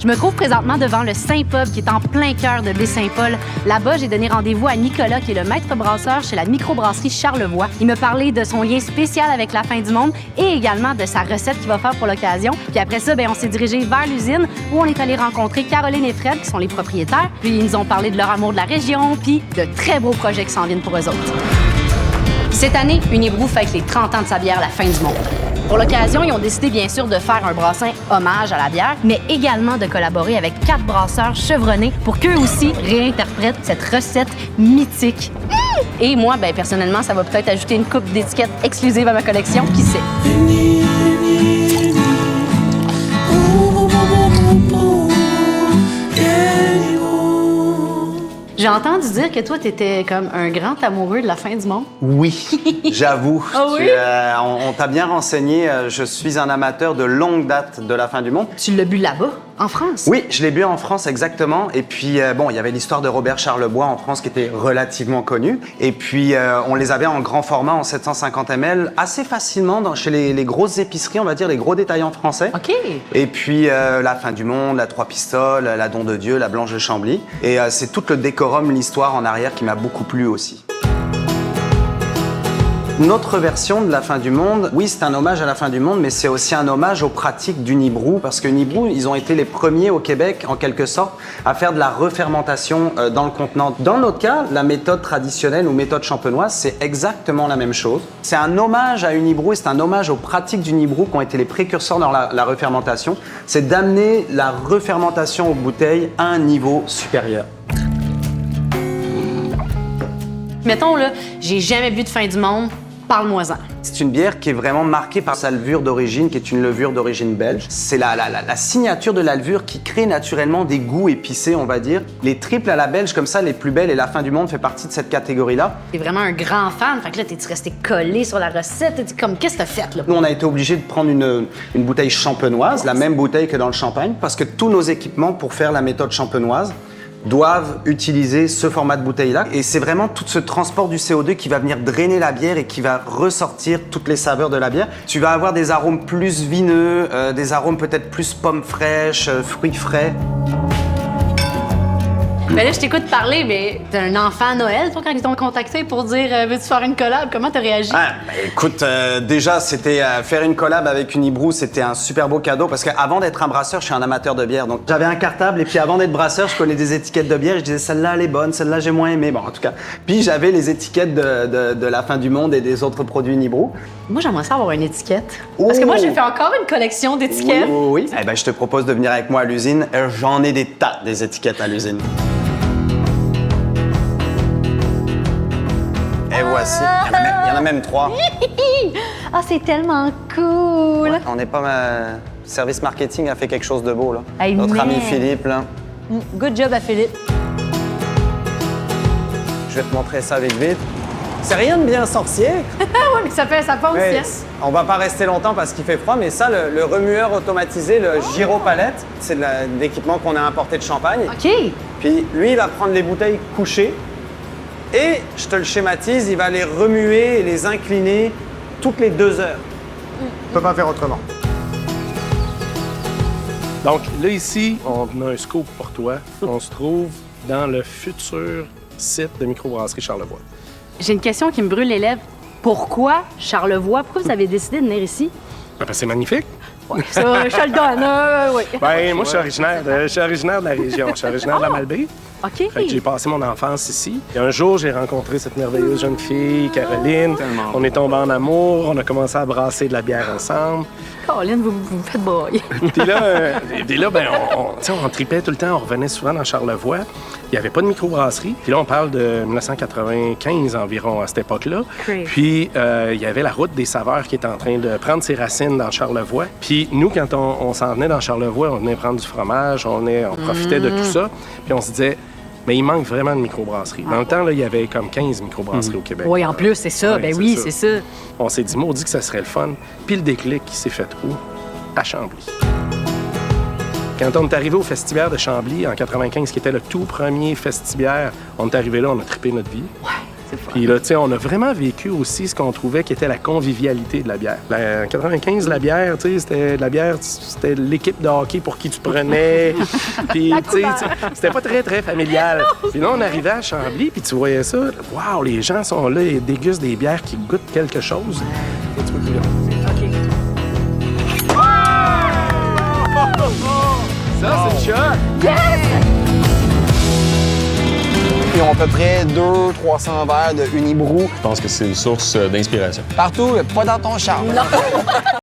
Je me trouve présentement devant le Saint-Pub qui est en plein cœur de Baie-Saint-Paul. Là-bas, j'ai donné rendez-vous à Nicolas qui est le maître brasseur chez la microbrasserie Charlevoix. Il me parlait de son lien spécial avec la fin du monde et également de sa recette qu'il va faire pour l'occasion. Puis après ça, on s'est dirigé vers l'usine où on est allé rencontrer Caroline et Fred qui sont les propriétaires. Puis ils nous ont parlé de leur amour de la région puis de très beaux projets qui s'en viennent pour eux autres. Cette année, Unibrou fête les 30 ans de sa bière La Fin du Monde. Pour l'occasion, ils ont décidé bien sûr de faire un brassin hommage à la bière, mais également de collaborer avec 4 brasseurs chevronnés pour qu'eux aussi réinterprètent cette recette mythique. Et moi, personnellement, ça va peut-être ajouter une coupe d'étiquettes exclusive à ma collection, qui sait. J'ai entendu dire que toi, t'étais comme un grand amoureux de la fin du monde. Oui, j'avoue. Ah oui? On t'a bien renseigné. Je suis un amateur de longue date de la fin du monde. Tu l'as bu là-bas, en France? Oui, je l'ai bu en France, exactement. Et puis, il y avait l'histoire de Robert Charlebois en France qui était relativement connue. Et puis, on les avait en grand format, en 750 ml, assez facilement chez les grosses épiceries, on va dire, les gros détaillants français. OK. Et puis, la fin du monde, la Trois Pistoles, la Don de Dieu, la Blanche de Chambly. Et c'est tout le décorum, l'histoire en arrière qui m'a beaucoup plu aussi. Notre version de la fin du monde, oui, c'est un hommage à la fin du monde, mais c'est aussi un hommage aux pratiques d'Unibrou, parce que Unibrou, ils ont été les premiers au Québec, en quelque sorte, à faire de la refermentation dans le contenant. Dans notre cas, la méthode traditionnelle ou méthode champenoise, c'est exactement la même chose. C'est un hommage à Unibrou et c'est un hommage aux pratiques d'Unibrou qui ont été les précurseurs dans la refermentation. C'est d'amener la refermentation aux bouteilles à un niveau supérieur. Mettons, là, j'ai jamais bu de fin du monde, parle-moi-en. C'est une bière qui est vraiment marquée par sa levure d'origine, qui est une levure d'origine belge. C'est la signature de la levure qui crée naturellement des goûts épicés, on va dire. Les triples à la belge, comme ça, les plus belles et la fin du monde fait partie de cette catégorie-là. T'es vraiment un grand fan, fait que là, t'es-tu resté collé sur la recette? T'es comme, qu'est-ce que t'as fait, là? Nous, on a été obligé de prendre une bouteille champenoise, la même bouteille que dans le champagne, parce que tous nos équipements pour faire la méthode champenoise doivent utiliser ce format de bouteille-là. Et c'est vraiment tout ce transport du CO2 qui va venir drainer la bière et qui va ressortir toutes les saveurs de la bière. Tu vas avoir des arômes plus vineux, des arômes peut-être plus pommes fraîches, fruits frais. Ben là, je t'écoute parler, mais t'es un enfant à Noël, toi, quand ils t'ont contacté pour dire veux-tu faire une collab? Comment t'as réagi? Écoute, déjà, c'était faire une collab avec Unibrou, c'était un super beau cadeau parce qu'avant d'être un brasseur, je suis un amateur de bière. Donc j'avais un cartable et puis avant d'être brasseur, je connais des étiquettes de bière et je disais celle-là, elle est bonne, celle-là, j'ai moins aimé. Bon, en tout cas. Puis j'avais les étiquettes de la fin du monde et des autres produits Unibrou. Moi, j'aimerais ça avoir une étiquette. Parce que moi, j'ai fait encore une collection d'étiquettes. Oui. Eh ben, je te propose de venir avec moi à l'usine. J'en ai des tas des étiquettes à l'usine. Et voici, il y en a même 3. Ah, c'est tellement cool! Ouais, on n'est pas... Service marketing a fait quelque chose de beau, là. Hey, Notre ami Philippe, là. Good job à Philippe. Je vais te montrer ça vite. C'est rien de bien sorcier. Oui, mais ça fait ça aussi. Ouais, on va pas rester longtemps parce qu'il fait froid, mais ça, le remueur automatisé, le gyropalette, c'est de l'équipement qu'on a importé de Champagne. OK. Puis lui, il va prendre les bouteilles couchées et, je te le schématise, il va les remuer et les incliner toutes les 2 heures. On peut pas faire autrement. Donc là, ici, on a un scoop pour toi. On se trouve dans le futur site de microbrasserie Charlevoix. J'ai une question qui me brûle les lèvres. Pourquoi Charlevoix? Pourquoi vous avez décidé de venir ici? Ben, c'est magnifique. Ouais, ça, je te le donne, oui. Ben, moi, je suis originaire de la région. Je suis originaire de la Malbaie. OK. Fait que j'ai passé mon enfance ici. Et un jour, j'ai rencontré cette merveilleuse jeune fille, Caroline. On est tombés en amour. On a commencé à brasser de la bière ensemble. Caroline, vous me faites broyer. Puis là, ben, on tripait tout le temps. On revenait souvent dans Charlevoix. Il n'y avait pas de microbrasserie. Puis là, on parle de 1995 environ à cette époque-là. Puis il y avait la route des saveurs qui était en train de prendre ses racines dans Charlevoix. Puis nous, quand on s'en venait dans Charlevoix, on venait prendre du fromage, on profitait de tout ça. Puis on se disait, mais il manque vraiment de microbrasserie. Dans le temps, là, il y avait comme 15 microbrasseries au Québec. Oui, en plus, c'est ça. Ouais, ben oui, c'est ça. On s'est dit, maudit que ça serait le fun. Puis le déclic qui s'est fait où? À Chambly. Quand on est arrivé au Festibiaire de Chambly en 95, qui était le tout premier Festibiaire, on est arrivé là, on a trippé notre vie. Ouais, Puis là, tu sais, on a vraiment vécu aussi ce qu'on trouvait qui était la convivialité de la bière. En 95, la bière, tu sais, c'était la bière, c'était l'équipe de hockey pour qui tu prenais. Puis, tu sais, c'était pas très, très familial. Puis là, on arrivait à Chambly, puis tu voyais ça. Waouh, les gens sont là et dégustent des bières qui goûtent quelque chose. Tu peux plus Ça, c'est le shot! Ils ont à peu près 200-300 verres de Unibrou. Je pense que c'est une source d'inspiration. Partout, pas dans ton char.